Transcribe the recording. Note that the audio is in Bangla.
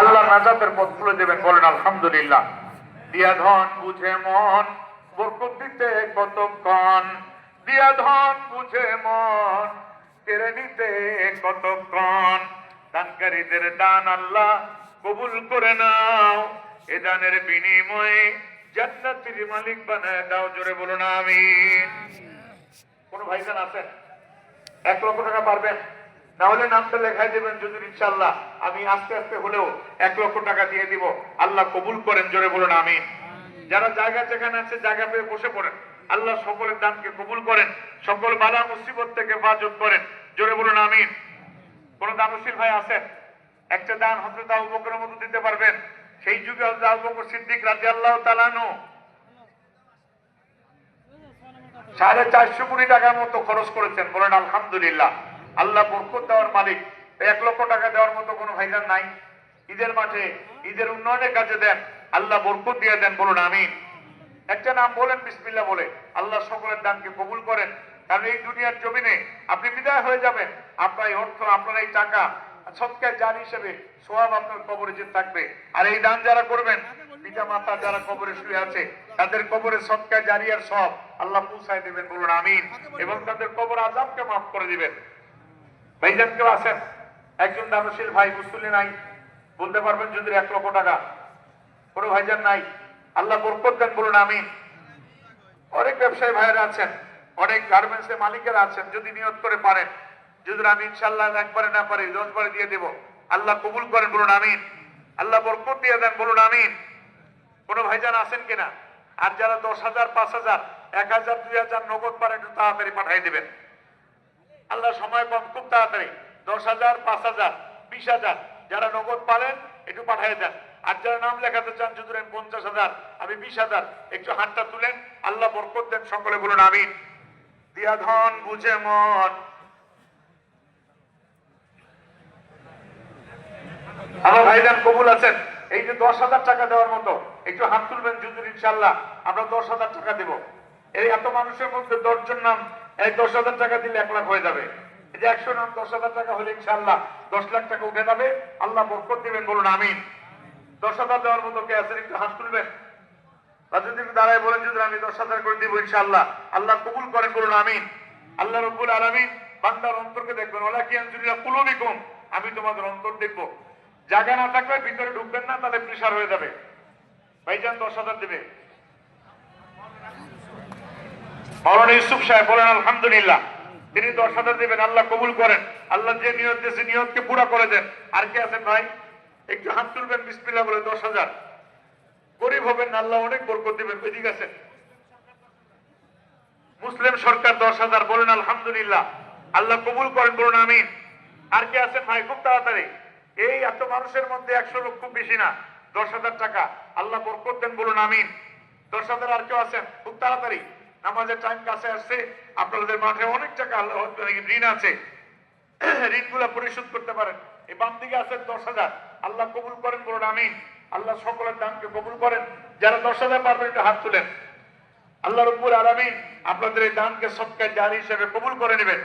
আল্লাহ নাজাতের পথ খুলে দেবেন, বলেন আলহামদুলিল্লাহ। দিয়া ধন বুঝে মন বরকত দিতে কতক্ষণ, দিয়া ধন বুঝে মন কেড়ে নিতে কতক্ষণ। দানকারীদের দান আল্লাহ কবুল করে নাও, এ দানের বিনিময়ে জান্নাতের মালিক বানায় দাও, জোরে বলুন আমিন। কোন ভাইজান আছেন 1 লক্ষ টাকা পারবেন? না হলে নামটা লেখাই দেবেন, যদি ইনশাআল্লাহ আমি আস্তে আস্তে হলেও 1 লক্ষ টাকা দিয়ে দিব। আল্লাহ কবুল করেন, জোরে বলুন আমিন। যারা জায়গা যেখানে আছে জায়গা পেয়ে বসে পড়েন। আল্লাহ সকলের দানকে কবুল করেন, সকল বালা মুসিবত থেকে হেফাজত করেন, জোরে বলুন আমিন। কোন দানশীল ভাই আছেন? একটা দান হযরত আবু বকরের মতো দিতে পারবেন? সেই যুগে হযরত আবু বকর সিদ্দিক রাদিয়াল্লাহু তাআলা আনহু 450 কোটি টাকার মতো খরচ করেছেন, বলেন আলহামদুলিল্লাহ। আল্লাহ বরকত দেওয়ার মালিক। 1 লক্ষ টাকা দেওয়ার মতো কোনো ভাইজান নাই? ঈদের মাঠে ঈদের উন্নয়নের কাজে দেন, আল্লাহ বরকত দিয়ে দেন, বলুন আমিন। একটা নাম বলেন বিসমিল্লাহ বলে। আল্লাহ সকলের দানকে কবুল করেন। কারণ এই দুনিয়ার জমিনে আপনি বিদায় হয়ে যাবেন, আপনার এই অর্থ, আপনার এই টাকা সদকায়ে জারি হিসেবে সওয়াব আপনার কবরে যে থাকবে। আর এই দান যারা করবেন, পিতা মাতা যারা কবরে শুয়ে আছে তাদের কবরে সদকায়ে জারিয়ার সওয়াব আল্লাহ পৌঁছায় দেবেন, বলুন আমিন। এবং তাদের কবর আযাবকে মাফ করে দিবেন। ভাইজান কেউ আছেন? একজন দানশীল ভাই মুসল্লি নাই? বলতে পারবেন যদি 1 লক্ষ টাকা? কোন ভাইজান নাই? আল্লাহ বরকত দেন, বলুন আমিন। অনেক ব্যবসায়ী ভাইরা আছেন, অনেক গার্মেন্টস এর মালিকেরা আছেন, যদি নিয়ত করে পারেন, যদি আমি ইনশাআল্লাহ একবারে না পারি 10 বারে দিয়ে দেব, আল্লাহ কবুল করেন, বলুন আমিন। আল্লাহ বরকত দিয়ে দেন, বলুন আমিন। কোন ভাইজান আছেন কিনা? আর যারা 10,000, 5,000, 1,000, 2,000 নগদ পারেন একটু তাড়াতাড়ি পাঠিয়ে দিবেন। আল্লাহ সময় কম, খুব তাড়াতাড়ি 10,000, 5,000, 20,000 যারা নগদ পারেন একটু পাঠিয়ে দেন। আর যারা নাম লেখাতে চান, যদি 50,000, আমি 20,000, একটু হাতটা তুলেন, আল্লাহ বরকত দেন, সকলে বলুন আমিন। দিয়া ধন বুঝে মন। আমার ভাইজান কবুল আছেন? এই যে 10,000 টাকা দেওয়ার মতো একটু হাত তুলবেন, যদি ইনশাআল্লাহ আমরা 10,000 টাকা দেব। এই এত মানুষের মধ্যে 10 জন নাম, এই 10,000 টাকা দিলে 1 লাখ হয়ে যাবে। এই যে 100 নাম 10,000 টাকা হলে ইনশাআল্লাহ 10 লাখ টাকা উঠে যাবে, আল্লাহ বরকত দিবেন, বলুন আমিন। 10,000 দেওয়ার মতো কে আছেন? একটু হাত তুলবেন। আর যদি দাঁড়ায় বলেন যদি আমি 10,000 করে দিব ইনশাআল্লাহ, আল্লাহ কবুল করেন, বলুন আমিন। আল্লাহ রাব্বুল আলামিন বান্দার অন্তরকে দেখবেন, ওয়ালাকিয়ানজুরিলা কুলুবিকুম, আমি তোমাদের অন্তর দেখব। জায়গা না থাকলে ভিতরে ঢুকবেন না, তাহলে প্রেসার হয়ে যাবে। ভাইজান 10,000 দেবে। মাওলানা ইউসুফ সাহেব বলেন আলহামদুলিল্লাহ, তিনি 10,000 দেবেন, আল্লাহ কবুল করেন। আল্লাহ যে নিয়ত দিয়েছে নিয়তকে পুরা করে দেন। আর কে আছেন ভাই? একটু হাত তুলবেন বিসমিল্লাহ বলে। 10,000। গরিব হবেন না, আল্লাহ অনেক বরকত দিবেন। এদিকে আছেন মুসলিম সরকার 10,000, বলেন আলহামদুলিল্লাহ, আল্লাহ কবুল করেন, বলুন আমিন। আর কে আছেন ভাই? খুব তাড়াতাড়ি। এই এত মানুষের মধ্যে 100 লোক খুব বেশি না, 10,000 টাকা, আল্লাহ বরকত দেন, বলুন আমিন। 10,000। আর কেউ আছেন? খুব তাড়াতাড়ি, নামাজের টাইম কাছে আসছে, আপনাদের মাঠে অনেক টাকা ঋণ আছে, ঋণগুলা পরিশোধ করতে পারেন। এই বাম দিকে আছেন 10,000, আল্লাহ কবুল করেন, বলুন আমিন। আল্লাহ সকলের দানকে কবুল করেন। যারা 10,000 পারবেন একটু হাত তুলেন। আল্লাহ রাব্বুল আলামিন আপনাদের এই দানকে সদকায়ে জারি হিসেবে কবুল করে নেবেন।